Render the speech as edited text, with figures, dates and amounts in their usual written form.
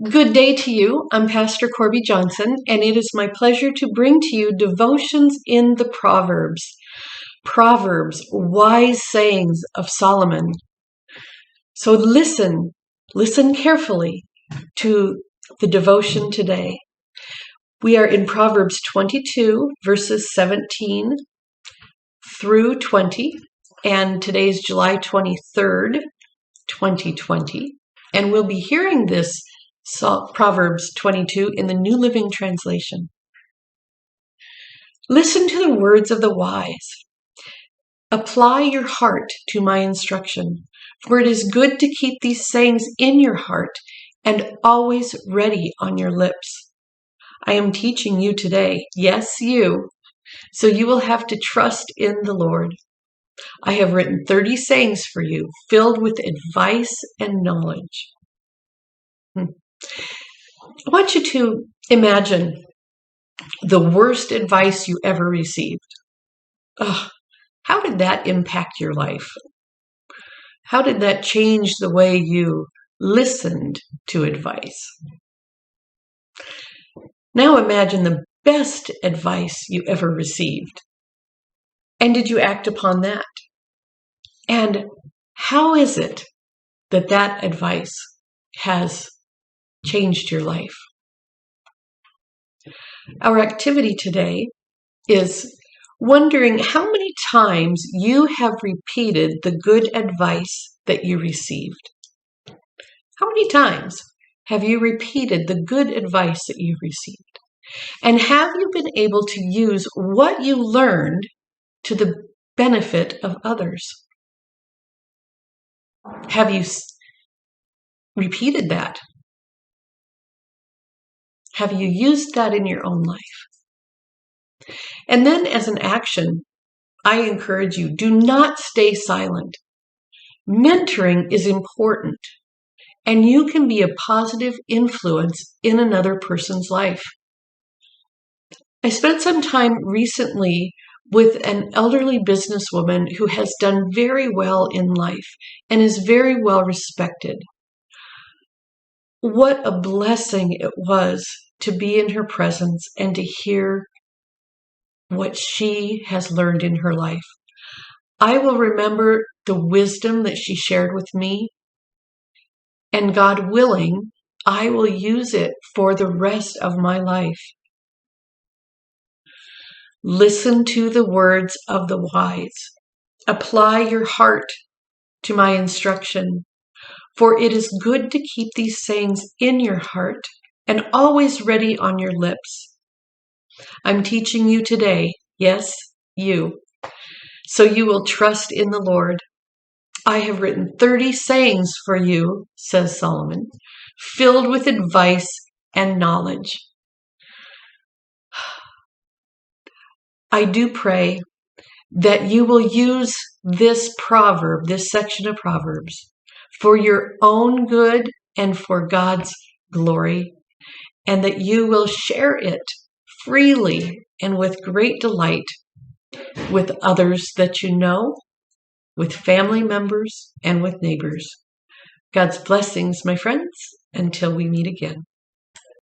Good day to you. I'm Pastor Corby Johnson, and it is my pleasure to bring to you devotions in the Proverbs. Proverbs, wise sayings of Solomon. So listen carefully to the devotion today. We are in Proverbs 22, verses 17 through 20, and today is July 23rd, 2020, and we'll be hearing this Proverbs 22 in the New Living Translation. Listen to the words of the wise. Apply your heart to my instruction, for it is good to keep these sayings in your heart and always ready on your lips. I am teaching you today, yes, you, so you will have to trust in the Lord. I have written 30 sayings for you, filled with advice and knowledge. I want you to imagine the worst advice you ever received. How did that impact your life? How did that change the way you listened to advice? Now imagine the best advice you ever received. And did you act upon that? And how is it that that advice has changed your life? Our activity today is wondering how many times you have repeated the good advice that you received. How many times have you repeated the good advice that you received? And have you been able to use what you learned to the benefit of others? Have you repeated that? Have you used that in your own life? And then as an action, I encourage you, do not stay silent. Mentoring is important, and you can be a positive influence in another person's life. I spent some time recently with an elderly businesswoman who has done very well in life and is very well respected. What a blessing it was to be in her presence and to hear what she has learned in her life. I will remember the wisdom that she shared with me, and God willing, I will use it for the rest of my life. Listen to the words of the wise. Apply your heart to my instruction, for it is good to keep these sayings in your heart and always ready on your lips. I'm teaching you today, yes, you, so you will trust in the Lord. I have written 30 sayings for you, says Solomon, filled with advice and knowledge. I do pray that you will use this proverb, this section of Proverbs, for your own good and for God's glory, and that you will share it freely and with great delight with others that you know, with family members, and with neighbors. God's blessings, my friends, until we meet again.